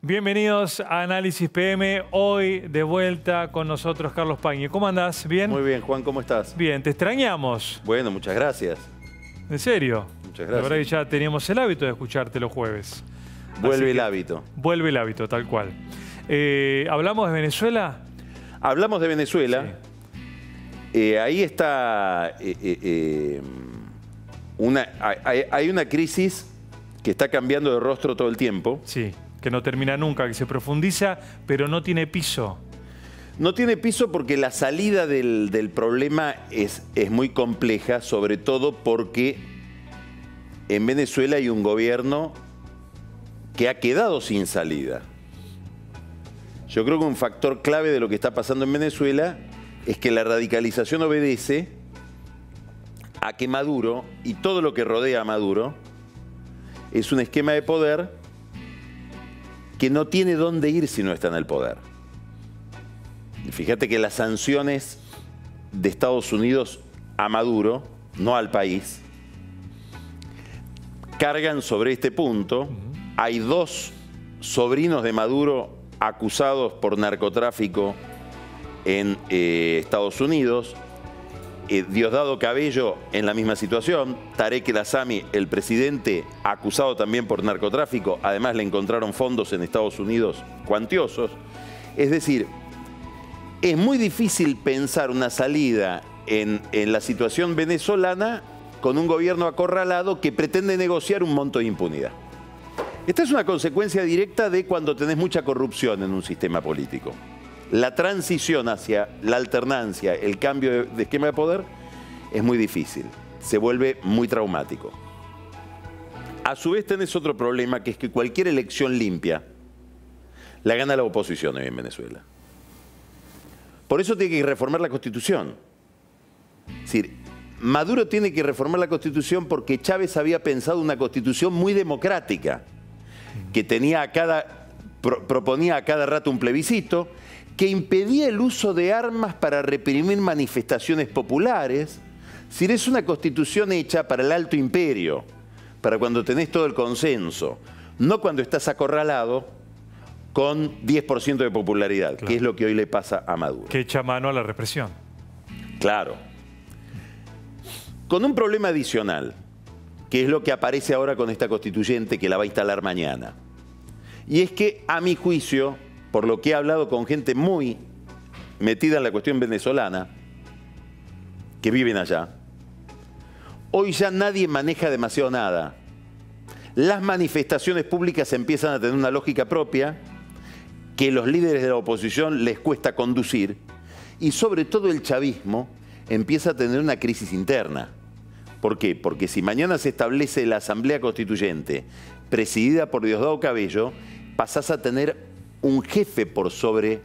Bienvenidos a Análisis PM. Hoy de vuelta con nosotros Carlos Pagne. ¿Cómo andás? ¿Bien? Muy bien, Juan, ¿cómo estás? Bien, te extrañamos. Bueno, muchas gracias. ¿En serio? Muchas gracias. La verdad que ya teníamos el hábito de escucharte los jueves. Vuelve el hábito. Vuelve el hábito, tal cual. ¿Hablamos de Venezuela? Hablamos de Venezuela. Sí. Ahí está... hay una crisis que está cambiando de rostro todo el tiempo. Sí, que no termina nunca, que se profundiza, pero no tiene piso. No tiene piso porque la salida del problema es muy compleja, sobre todo porque en Venezuela hay un gobierno que ha quedado sin salida. Yo creo que un factor clave de lo que está pasando en Venezuela es que la radicalización obedece a que Maduro y todo lo que rodea a Maduro es un esquema de poder que no tiene dónde ir si no está en el poder. Y fíjate que las sanciones de Estados Unidos a Maduro, no al país, cargan sobre este punto. Hay dos sobrinos de Maduro acusados por narcotráfico en Estados Unidos. Diosdado Cabello en la misma situación. Tarek El Aissami, el presidente, acusado también por narcotráfico. Además le encontraron fondos en Estados Unidos cuantiosos. Es decir, es muy difícil pensar una salida en la situación venezolana con un gobierno acorralado que pretende negociar un monto de impunidad. Esta es una consecuencia directa de cuando tenés mucha corrupción en un sistema político. La transición hacia la alternancia, el cambio de esquema de poder, es muy difícil. Se vuelve muy traumático. A su vez tenés otro problema, que es que cualquier elección limpia la gana la oposición hoy en Venezuela. Por eso tiene que reformar la Constitución. Es decir, Maduro tiene que reformar la Constitución porque Chávez había pensado una Constitución muy democrática, que proponía a cada rato un plebiscito, que impedía el uso de armas para reprimir manifestaciones populares. Es decir, es una constitución hecha para el alto imperio, para cuando tenés todo el consenso, no cuando estás acorralado con 10% de popularidad, claro, que es lo que hoy le pasa a Maduro. Que echa mano a la represión. Claro. Con un problema adicional, que es lo que aparece ahora con esta constituyente que la va a instalar mañana. Y es que, a mi juicio, por lo que he hablado con gente muy metida en la cuestión venezolana, que viven allá, hoy ya nadie maneja demasiado nada. Las manifestaciones públicas empiezan a tener una lógica propia, que los líderes de la oposición les cuesta conducir, y sobre todo el chavismo empieza a tener una crisis interna. ¿Por qué? Porque si mañana se establece la Asamblea Constituyente, presidida por Diosdado Cabello, pasás a tener un jefe por sobre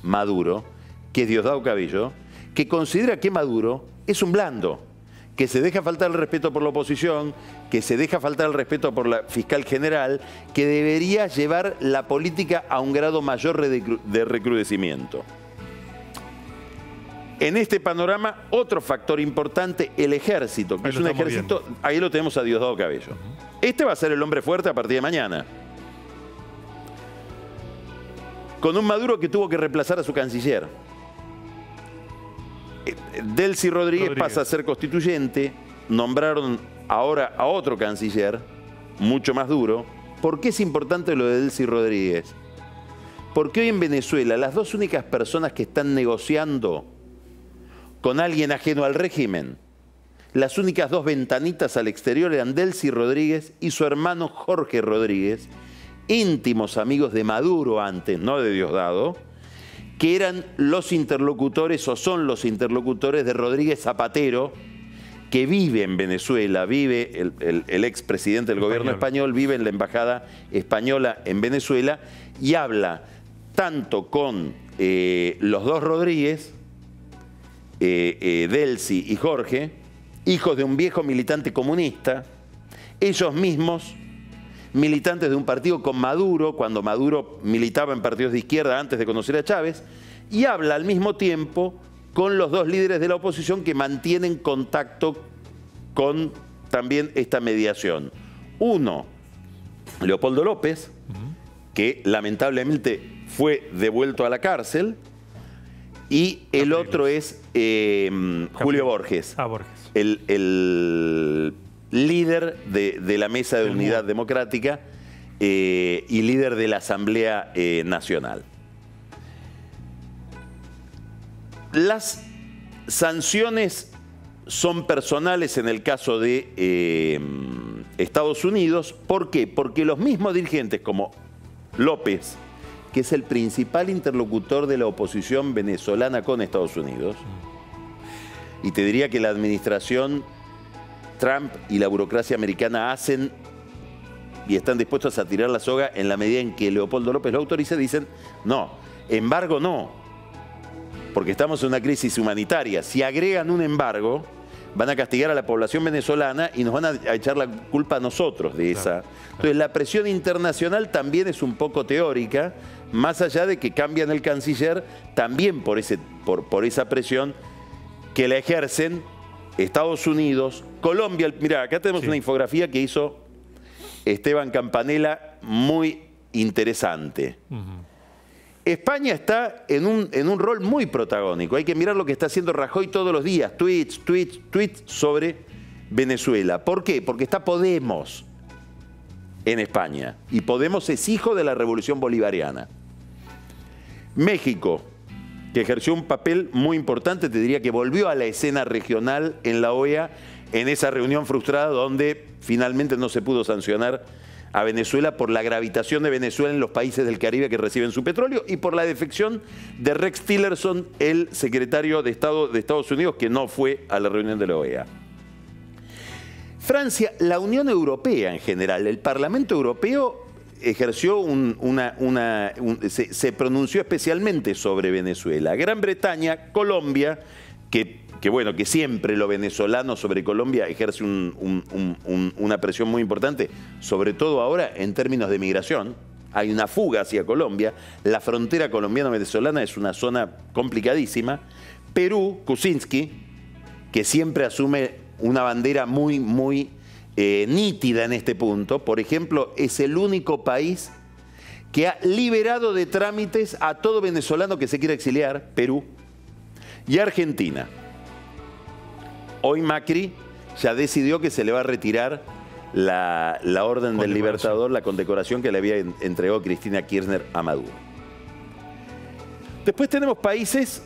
Maduro, que es Diosdado Cabello, que considera que Maduro es un blando, que se deja faltar el respeto por la oposición, que se deja faltar el respeto por la fiscal general, que debería llevar la política a un grado mayor de recrudecimiento. En este panorama, otro factor importante, el ejército, que es un ejército, ahí lo tenemos a Diosdado Cabello. Este va a ser el hombre fuerte a partir de mañana. Con un Maduro que tuvo que reemplazar a su canciller. Delcy Rodríguez pasa a ser constituyente, nombraron ahora a otro canciller, mucho más duro. ¿Por qué es importante lo de Delcy Rodríguez? Porque hoy en Venezuela las dos únicas personas que están negociando con alguien ajeno al régimen, las únicas dos ventanitas al exterior eran Delcy Rodríguez y su hermano Jorge Rodríguez, íntimos amigos de Maduro antes, no de Diosdado, que eran los interlocutores o son los interlocutores de Rodríguez Zapatero, que vive en Venezuela, vive el expresidente del gobierno español, vive en la embajada española en Venezuela y habla tanto con los dos Rodríguez, Delcy y Jorge, hijos de un viejo militante comunista, ellos mismos militantes de un partido con Maduro, cuando Maduro militaba en partidos de izquierda antes de conocer a Chávez, y habla al mismo tiempo con los dos líderes de la oposición que mantienen contacto con también esta mediación. Uno, Leopoldo López, que lamentablemente fue devuelto a la cárcel, y el otro es Julio Borges, Borges. el líder de la Mesa de Unidad Democrática y líder de la Asamblea Nacional. Las sanciones son personales en el caso de Estados Unidos. ¿Por qué? Porque los mismos dirigentes como López, que es el principal interlocutor de la oposición venezolana con Estados Unidos, y te diría que la administración Trump y la burocracia americana hacen y están dispuestos a tirar la soga en la medida en que Leopoldo López lo autoriza, dicen, no, embargo no, porque estamos en una crisis humanitaria. Si agregan un embargo, van a castigar a la población venezolana y nos van a echar la culpa a nosotros de esa. Entonces la presión internacional también es un poco teórica, más allá de que cambian el canciller, también por esa presión que la ejercen Estados Unidos, Colombia. Mirá, acá tenemos una infografía que hizo Esteban Campanella muy interesante. España está en un rol muy protagónico. Hay que mirar lo que está haciendo Rajoy todos los días. Tweets sobre Venezuela. ¿Por qué? Porque está Podemos en España. Y Podemos es hijo de la Revolución Bolivariana. México, que ejerció un papel muy importante, te diría que volvió a la escena regional en la OEA, en esa reunión frustrada donde finalmente no se pudo sancionar a Venezuela por la gravitación de Venezuela en los países del Caribe que reciben su petróleo y por la defección de Rex Tillerson, el secretario de Estado de Estados Unidos, que no fue a la reunión de la OEA. Francia, la Unión Europea en general, el Parlamento Europeo ejerció se pronunció especialmente sobre Venezuela. Gran Bretaña, Colombia, que siempre lo venezolano sobre Colombia ejerce una presión muy importante, sobre todo ahora en términos de migración. Hay una fuga hacia Colombia. La frontera colombiano-venezolana es una zona complicadísima. Perú, Kuczynski, que siempre asume una bandera muy nítida en este punto. Por ejemplo, es el único país que ha liberado de trámites a todo venezolano que se quiera exiliar, Perú, y Argentina. Hoy Macri ya decidió que se le va a retirar la Orden del Libertador, la condecoración que le había entregado Cristina Kirchner a Maduro. Después tenemos países...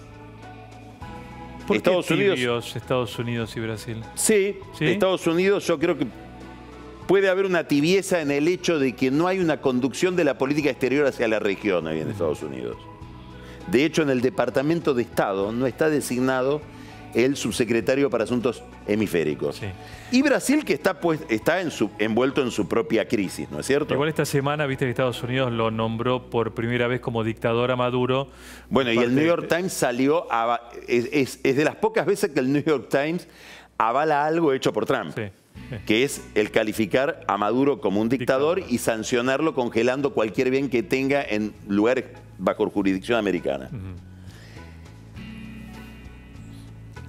Estados Unidos y Brasil. Sí, Estados Unidos, yo creo que puede haber una tibieza en el hecho de que no hay una conducción de la política exterior hacia la región ahí en Estados Unidos. De hecho, en el Departamento de Estado no está designado el subsecretario para Asuntos Hemisféricos. Y Brasil, que está envuelto en su propia crisis, ¿no es cierto? Igual esta semana, viste que Estados Unidos lo nombró por primera vez como dictador a Maduro. Bueno, y el New York Times salió, es de las pocas veces que el New York Times avala algo hecho por Trump, que es el calificar a Maduro como un dictador y sancionarlo congelando cualquier bien que tenga en lugares bajo jurisdicción americana.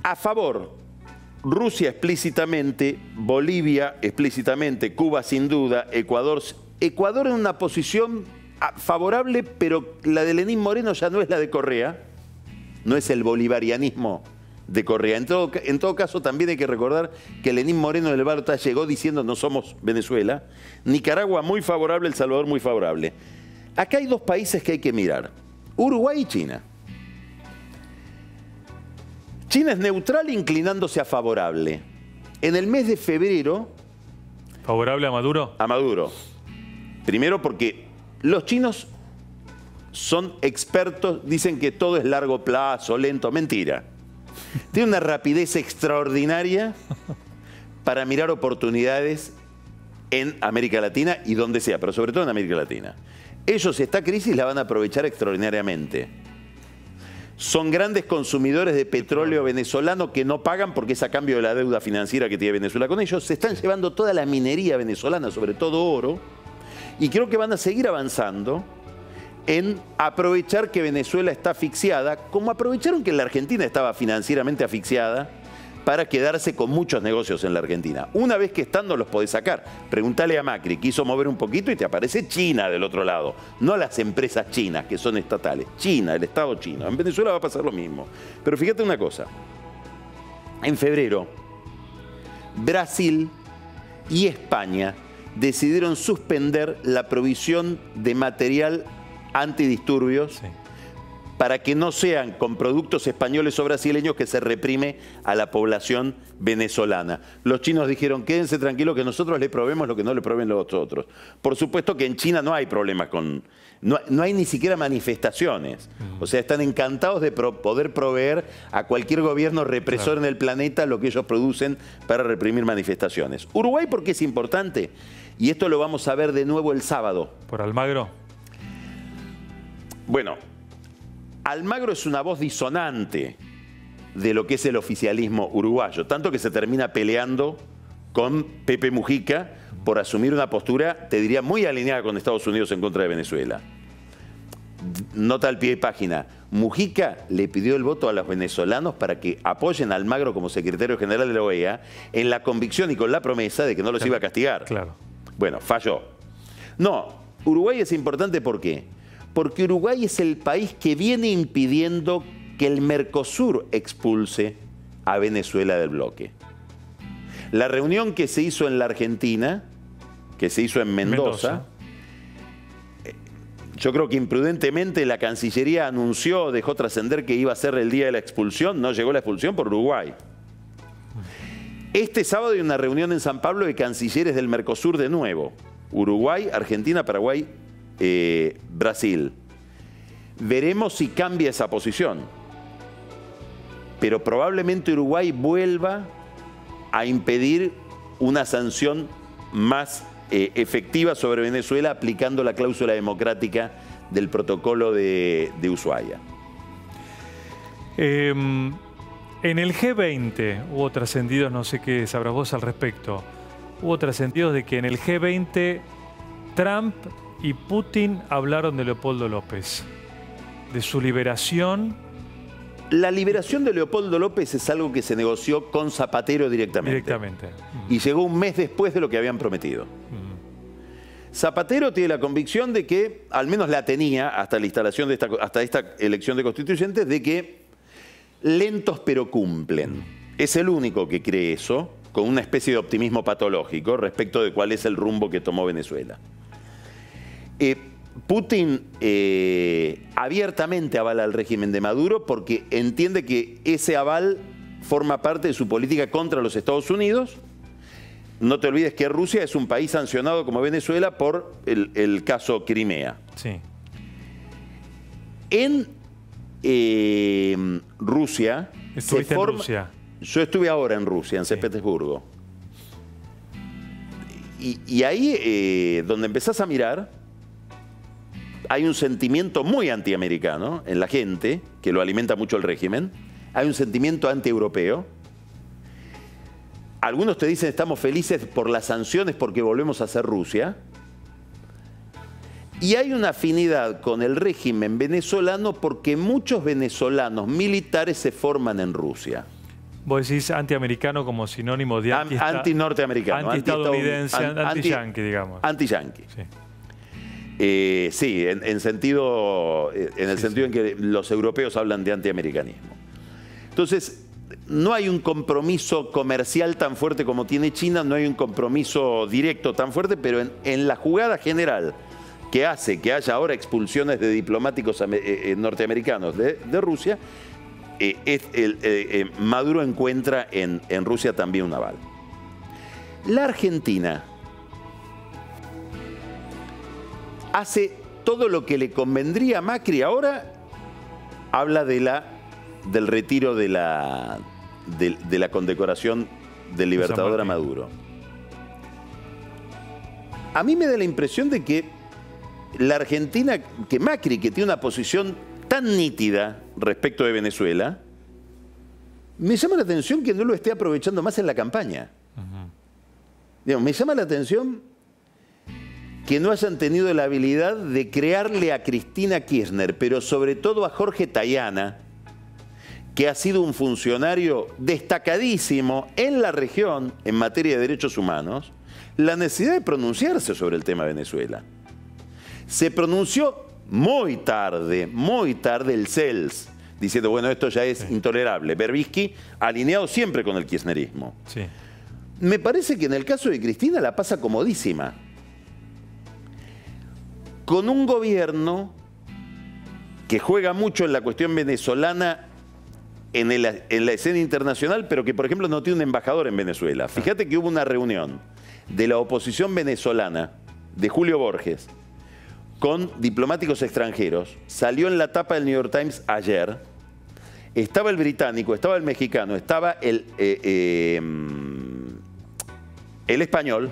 A favor, Rusia explícitamente, Bolivia explícitamente, Cuba sin duda, Ecuador en una posición favorable, pero la de Lenín Moreno ya no es la de Correa, no es el bolivarianismo de Correa. En todo caso, también hay que recordar que Lenín Moreno del Barta llegó diciendo no somos Venezuela. Nicaragua muy favorable, El Salvador muy favorable. Acá hay dos países que hay que mirar, Uruguay y China. China es neutral inclinándose a favorable. En el mes de febrero... ¿Favorable a Maduro? A Maduro. Primero porque los chinos son expertos, dicen que todo es largo plazo, lento. Mentira. Tiene una rapidez extraordinaria para mirar oportunidades en América Latina y donde sea, pero sobre todo en América Latina. Ellos esta crisis la van a aprovechar extraordinariamente. Son grandes consumidores de petróleo venezolano que no pagan porque es a cambio de la deuda financiera que tiene Venezuela con ellos. Se están llevando toda la minería venezolana, sobre todo oro, y creo que van a seguir avanzando en aprovechar que Venezuela está asfixiada, como aprovecharon que la Argentina estaba financieramente asfixiada para quedarse con muchos negocios en la Argentina. Una vez que están no los podés sacar. Preguntale a Macri, quiso mover un poquito y te aparece China del otro lado. No las empresas chinas que son estatales. China, el Estado chino. En Venezuela va a pasar lo mismo. Pero fíjate una cosa. En febrero, Brasil y España decidieron suspender la provisión de material antidisturbios para que no sean con productos españoles o brasileños que se reprime a la población venezolana. Los chinos dijeron, quédense tranquilos que nosotros le proveemos lo que no le proveen los otros. Por supuesto que en China no hay problemas con... No hay ni siquiera manifestaciones. O sea, están encantados de poder proveer a cualquier gobierno represor en el planeta lo que ellos producen para reprimir manifestaciones. Uruguay, ¿por qué es importante? Y esto lo vamos a ver de nuevo el sábado. ¿Por Almagro? Bueno, Almagro es una voz disonante de lo que es el oficialismo uruguayo, tanto que se termina peleando con Pepe Mujica por asumir una postura, te diría, muy alineada con Estados Unidos en contra de Venezuela. Nota al pie de página, Mujica le pidió el voto a los venezolanos para que apoyen a Almagro como secretario general de la OEA en la convicción y con la promesa de que no los iba a castigar. Claro. Bueno, falló. No, Uruguay es importante, ¿por qué? Porque Uruguay es el país que viene impidiendo que el Mercosur expulse a Venezuela del bloque. La reunión que se hizo en la Argentina, que se hizo en Mendoza, yo creo que imprudentemente la Cancillería anunció, dejó trascender que iba a ser el día de la expulsión, no llegó la expulsión por Uruguay. Este sábado hay una reunión en San Pablo de cancilleres del Mercosur de nuevo. Uruguay, Argentina, Paraguay, Brasil. Veremos si cambia esa posición. Pero probablemente Uruguay vuelva a impedir una sanción más efectiva sobre Venezuela aplicando la cláusula democrática del protocolo de Ushuaia. En el G20 hubo trascendidos, no sé qué sabrás vos al respecto, hubo trascendidos de que en el G20 Trump y Putin hablaron de Leopoldo López, de su liberación. La liberación de Leopoldo López es algo que se negoció con Zapatero directamente. Y llegó un mes después de lo que habían prometido. Zapatero tiene la convicción de que, al menos la tenía hasta la instalación de hasta esta elección de constituyentes, de que lentos pero cumplen. Es el único que cree eso, con una especie de optimismo patológico respecto de cuál es el rumbo que tomó Venezuela. Putin abiertamente avala al régimen de Maduro porque entiende que ese aval forma parte de su política contra los Estados Unidos. No te olvides que Rusia es un país sancionado como Venezuela por el caso Crimea. Sí. En Rusia... ¿Estuviste en Rusia? Yo estuve ahora en Rusia, en San Petersburgo. Y ahí, donde empezás a mirar, hay un sentimiento muy antiamericano en la gente, que lo alimenta mucho el régimen. Hay un sentimiento antieuropeo. Algunos te dicen estamos felices por las sanciones porque volvemos a ser Rusia. Y hay una afinidad con el régimen venezolano porque muchos venezolanos militares se forman en Rusia. Vos decís antiamericano como sinónimo de anti-norteamericano. Anti-estadounidense, anti-yanqui, digamos. Anti-yanqui. Sí. Sí, en el sentido en que los europeos hablan de antiamericanismo. Entonces, no hay un compromiso comercial tan fuerte como tiene China, no hay un compromiso directo tan fuerte, pero en la jugada general que hace que haya ahora expulsiones de diplomáticos norteamericanos de Rusia, Maduro encuentra en Rusia también un aval. La Argentina hace todo lo que le convendría a Macri. Ahora habla del retiro de la condecoración del Libertador a Maduro. A mí me da la impresión de que la Argentina, que Macri, que tiene una posición tan nítida respecto de Venezuela, me llama la atención que no lo esté aprovechando más en la campaña. Digamos, me llama la atención que no hayan tenido la habilidad de crearle a Cristina Kirchner, pero sobre todo a Jorge Tayana, que ha sido un funcionario destacadísimo en la región en materia de derechos humanos, la necesidad de pronunciarse sobre el tema de Venezuela. Se pronunció muy tarde el CELS, diciendo, bueno, esto ya es intolerable. Berbisky alineado siempre con el kirchnerismo. Sí. Me parece que en el caso de Cristina la pasa comodísima. Con un gobierno que juega mucho en la cuestión venezolana en la escena internacional, pero que, por ejemplo, no tiene un embajador en Venezuela. Fíjate que hubo una reunión de la oposición venezolana, de Julio Borges, con diplomáticos extranjeros. Salió en la tapa del New York Times ayer. Estaba el británico, estaba el mexicano, estaba el español,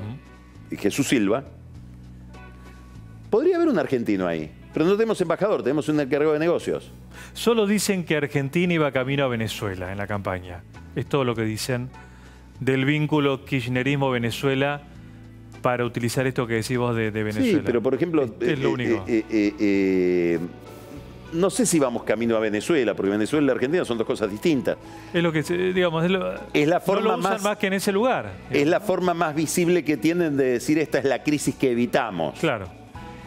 Jesús Silva. Podría haber un argentino ahí, pero no tenemos embajador, tenemos un encargado de negocios. Solo dicen que Argentina iba camino a Venezuela en la campaña. Es todo lo que dicen del vínculo kirchnerismo-Venezuela para utilizar esto que decís vos de Venezuela. Sí, pero por ejemplo... Es lo único. No sé si vamos camino a Venezuela, porque Venezuela y la Argentina son dos cosas distintas. Es lo que, digamos, es la forma no lo usan más que en ese lugar. Es la forma más visible que tienen de decir esta es la crisis que evitamos. Claro,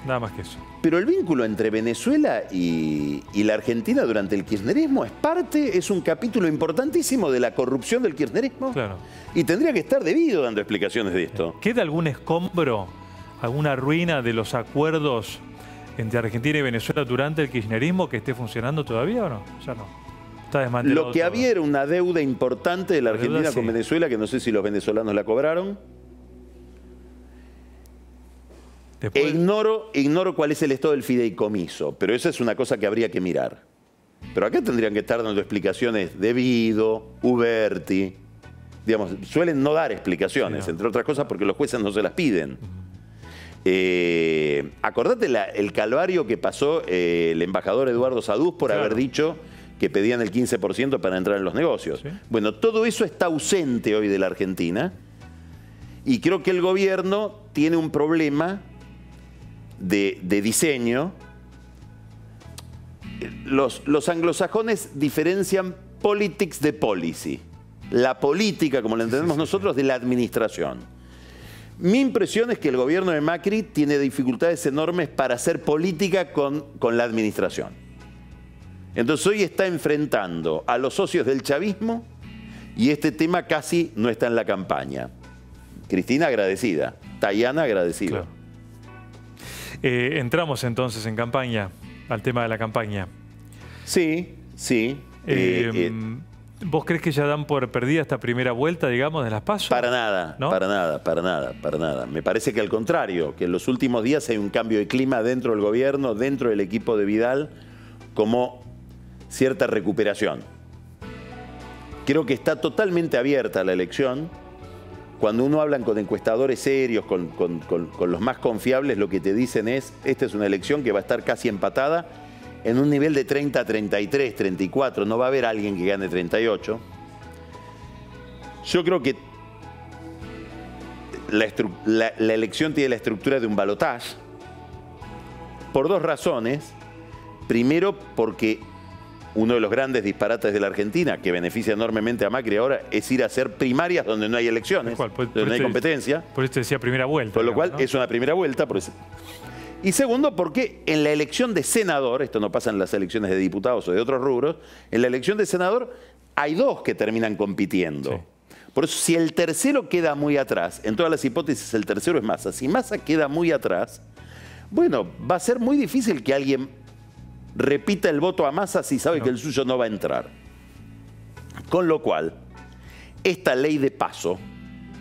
nada más que eso. Pero el vínculo entre Venezuela y la Argentina durante el kirchnerismo es un capítulo importantísimo de la corrupción del kirchnerismo. Claro. Y tendría que estar debido dando explicaciones de esto. ¿Queda algún escombro, alguna ruina de los acuerdos entre Argentina y Venezuela durante el kirchnerismo que esté funcionando todavía o no? Ya no. Está desmantelado Lo que todo. había era una deuda importante de la Argentina deuda, con sí. Venezuela, que no sé si los venezolanos la cobraron. Después... Ignoro cuál es el estado del fideicomiso, pero esa es una cosa que habría que mirar. Pero acá tendrían que estar dando explicaciones de Vido, Uberti. Digamos, suelen no dar explicaciones, Sí, no. entre otras cosas porque los jueces no se las piden. Acordate el calvario que pasó el embajador Eduardo Saduz por Claro. haber dicho que pedían el 15% para entrar en los negocios. Sí. Bueno, todo eso está ausente hoy de la Argentina y creo que el gobierno tiene un problema de diseño. Los anglosajones diferencian politics de policy. La política, como la entendemos nosotros, de la administración. Mi impresión es que el gobierno de Macri tiene dificultades enormes para hacer política con la administración. Entonces hoy está enfrentando a los socios del chavismo y este tema casi no está en la campaña. Cristina agradecida, Tayana agradecida. Claro. Entramos entonces en campaña, al tema de la campaña. Sí, sí. ¿Vos crees que ya dan por perdida esta primera vuelta, digamos, de las PASO? Para nada, ¿no? para nada. Me parece que al contrario, que en los últimos días hay un cambio de clima dentro del gobierno, dentro del equipo de Vidal, como cierta recuperación. Creo que está totalmente abierta la elección. Cuando uno habla con encuestadores serios, con los más confiables, lo que te dicen es, esta es una elección que va a estar casi empatada en un nivel de 30, 33, 34. No va a haber alguien que gane 38. Yo creo que la elección tiene la estructura de un balotaje por dos razones. Primero, porque uno de los grandes disparates de la Argentina, que beneficia enormemente a Macri ahora, es ir a hacer primarias donde no hay elecciones, donde no hay competencia. Por eso te decía primera vuelta. Con lo cual ¿no? es una primera vuelta. Y segundo, porque en la elección de senador, esto no pasa en las elecciones de diputados o de otros rubros, en la elección de senador hay dos que terminan compitiendo. Sí. Por eso, si el tercero queda muy atrás, en todas las hipótesis el tercero es Massa, si Massa queda muy atrás, bueno, va a ser muy difícil que alguien repita el voto a Massa si sabe que el suyo no va a entrar. Con lo cual, esta ley de paso,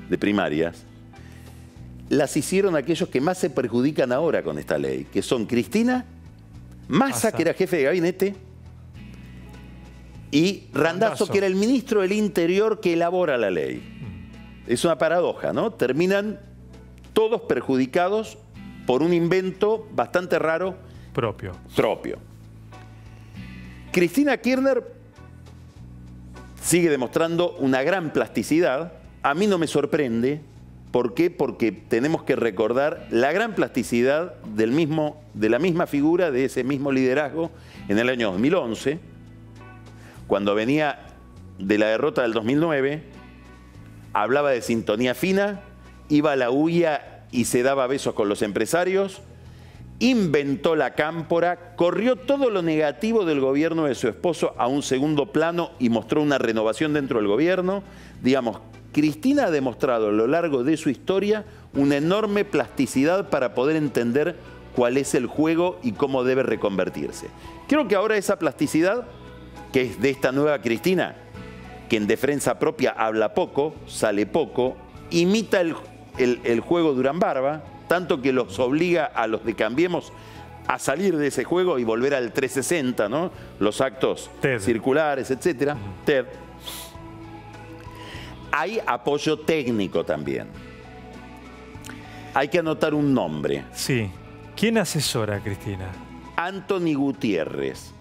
de primarias, las hicieron aquellos que más se perjudican ahora con esta ley, que son Cristina, Massa, que era jefe de gabinete, y Randazzo, que era el ministro del Interior que elabora la ley. Es una paradoja, ¿no? Terminan todos perjudicados por un invento bastante raro propio. Cristina Kirchner sigue demostrando una gran plasticidad. A mí no me sorprende. ¿Por qué? Porque tenemos que recordar la gran plasticidad de la misma figura, de ese mismo liderazgo en el año 2011, cuando venía de la derrota del 2009, hablaba de sintonía fina, iba a la UIA y se daba besos con los empresarios, inventó la cámpora, corrió todo lo negativo del gobierno de su esposo a un segundo plano y mostró una renovación dentro del gobierno. Digamos, Cristina ha demostrado a lo largo de su historia una enorme plasticidad para poder entender cuál es el juego y cómo debe reconvertirse. Creo que ahora esa plasticidad, que es de esta nueva Cristina, que en defensa propia habla poco, sale poco, imita el juego Durán Barba, tanto que los obliga a los de Cambiemos a salir de ese juego y volver al 360, ¿no? Los actos TED. circulares, etcétera. TED. Hay apoyo técnico también. Hay que anotar un nombre. Sí. ¿Quién asesora a Cristina? Antoni Gutiérrez.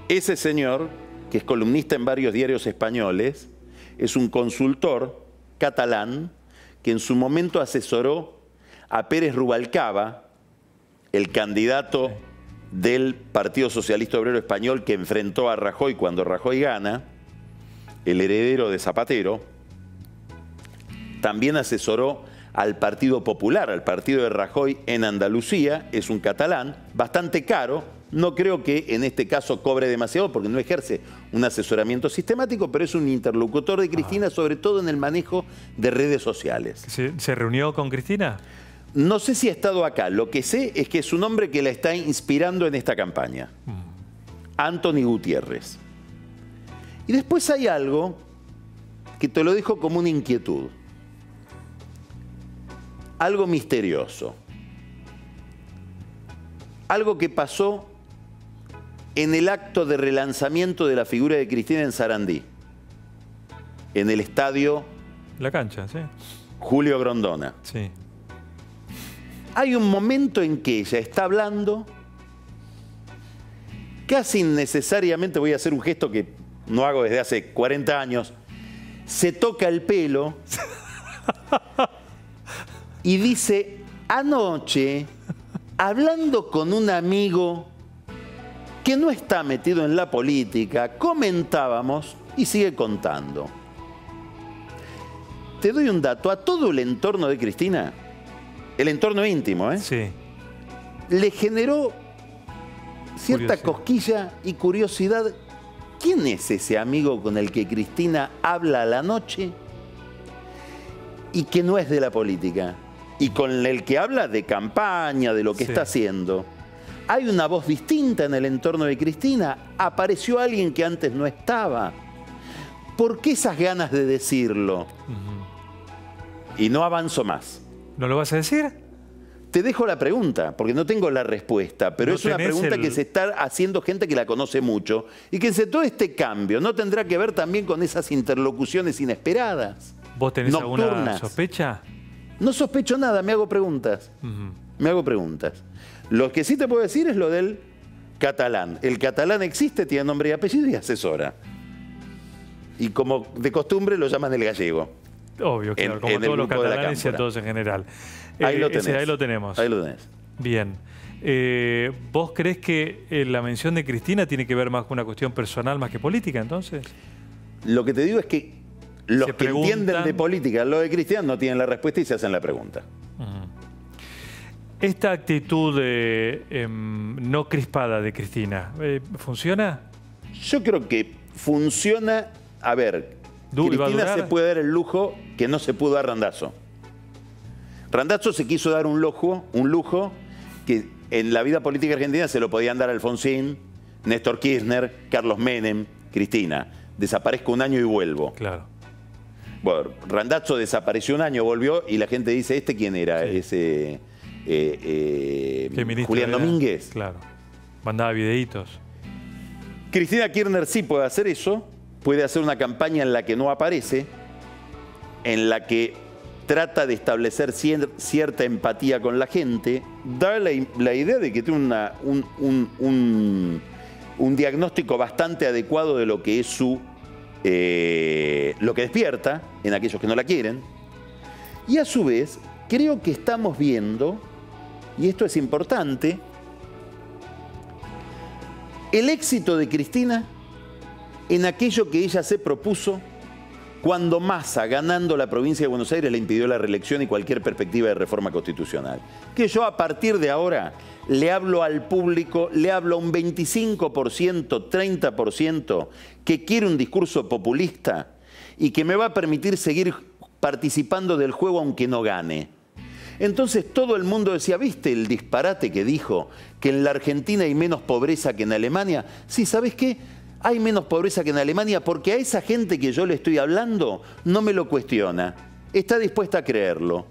Ese señor, que es columnista en varios diarios españoles, es un consultor catalán que en su momento asesoró a Pérez Rubalcaba, el candidato del Partido Socialista Obrero Español que enfrentó a Rajoy cuando Rajoy gana, el heredero de Zapatero. También asesoró al Partido Popular, al partido de Rajoy en Andalucía, es un catalán, bastante caro, no creo que en este caso cobre demasiado porque no ejerce un asesoramiento sistemático, pero es un interlocutor de Cristina, sobre todo en el manejo de redes sociales. ¿Se reunió con Cristina? No sé si ha estado acá, lo que sé es que es un hombre que la está inspirando en esta campaña. Antoni Gutiérrez. Y después hay algo que te lo dejo como una inquietud. Algo misterioso. Algo que pasó en el acto de relanzamiento de la figura de Cristina en Sarandí. En el estadio... La cancha, sí. Julio Grondona. Sí. Hay un momento en que ella está hablando, casi innecesariamente, voy a hacer un gesto que no hago desde hace 40 años, se toca el pelo y dice, anoche, hablando con un amigo que no está metido en la política, comentábamos, y sigue contando. Te doy un dato, a todo el entorno de Cristina, el entorno íntimo, Sí. le generó cierta Curiosidad. cosquilla y curiosidad. ¿Quién es ese amigo con el que Cristina habla a la noche y que no es de la política? Y con el que habla de campaña, de lo que está haciendo. Hay una voz distinta en el entorno de Cristina. Apareció alguien que antes no estaba. ¿Por qué esas ganas de decirlo? Y no avanzo más. ¿No lo vas a decir? Te dejo la pregunta, porque no tengo la respuesta, pero ¿No es una tenés pregunta que se está haciendo gente que la conoce mucho y que todo este cambio no tendrá que ver también con esas interlocuciones inesperadas. ¿Vos tenés alguna nocturnas. sospecha? No sospecho nada, me hago preguntas. Me hago preguntas. Lo que sí te puedo decir es lo del catalán. El catalán existe, tiene nombre y apellido y asesora. Y como de costumbre lo llaman el gallego. Obvio, claro, como en el todos los grupo de la catalanes y a cámpora. todos en general. Ahí lo tenés. Ahí lo tenemos. Ahí lo tenés. Bien. ¿Vos creés que la mención de Cristina tiene que ver más con una cuestión personal más que política, entonces? Lo que te digo es que los Se que entienden preguntan- de política lo de Cristina no tienen la respuesta y se hacen la pregunta. Esta actitud no crispada de Cristina, ¿funciona? Yo creo que funciona. A ver, ¿Va a Cristina durar? se puede dar el lujo que no se pudo dar Randazzo. Randazzo se quiso dar un lujo que en la vida política argentina se lo podían dar Alfonsín, Néstor Kirchner, Carlos Menem, Cristina. Desaparezco un año y vuelvo. Claro. Bueno, Randazzo desapareció un año, volvió y la gente dice, ¿este quién era? Sí. Ese ¿Qué ministro Julián era? Domínguez. Claro. Mandaba videitos. Cristina Kirchner sí puede hacer eso, puede hacer una campaña en la que no aparece, en la que trata de establecer cierta empatía con la gente, da la idea de que tiene un diagnóstico bastante adecuado de lo que es lo que despierta en aquellos que no la quieren. Y a su vez, creo que estamos viendo, y esto es importante, el éxito de Cristina en aquello que ella se propuso cuando Massa, ganando la provincia de Buenos Aires, le impidió la reelección y cualquier perspectiva de reforma constitucional. Que yo a partir de ahora le hablo al público, le hablo a un 25%, 30% que quiere un discurso populista y que me va a permitir seguir participando del juego aunque no gane. Entonces todo el mundo decía, ¿viste el disparate que dijo? Que en la Argentina hay menos pobreza que en Alemania. Sí, ¿sabes qué? Hay menos pobreza que en Alemania porque a esa gente que yo le estoy hablando no me lo cuestiona. Está dispuesta a creerlo.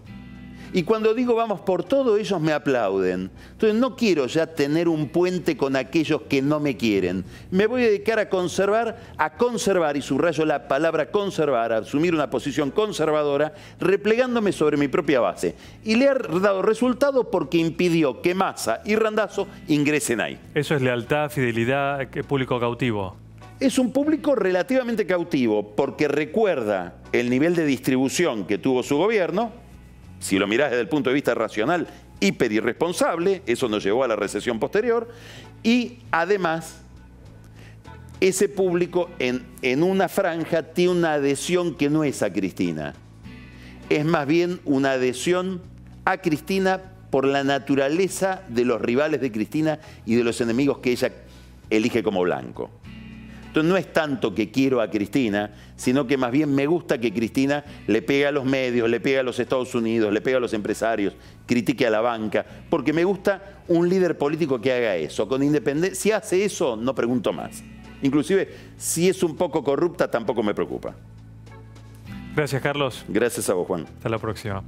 Y cuando digo vamos por todo, ellos me aplauden. Entonces no quiero ya tener un puente con aquellos que no me quieren. Me voy a dedicar a conservar, y subrayo la palabra conservar, a asumir una posición conservadora, replegándome sobre mi propia base. Y le ha dado resultado porque impidió que Massa y Randazzo ingresen ahí. Eso es lealtad, fidelidad, público cautivo. Es un público relativamente cautivo porque recuerda el nivel de distribución que tuvo su gobierno. Si lo mirás desde el punto de vista racional, hiper irresponsable, eso nos llevó a la recesión posterior. Y además, ese público en una franja tiene una adhesión que no es a Cristina. Es más bien una adhesión a Cristina por la naturaleza de los rivales de Cristina y de los enemigos que ella elige como blanco. Entonces no es tanto que quiero a Cristina, sino que más bien me gusta que Cristina le pegue a los medios, le pegue a los Estados Unidos, le pegue a los empresarios, critique a la banca, porque me gusta un líder político que haga eso. Con independencia, si hace eso, no pregunto más. Inclusive, si es un poco corrupta, tampoco me preocupa. Gracias, Carlos. Gracias a vos, Juan. Hasta la próxima.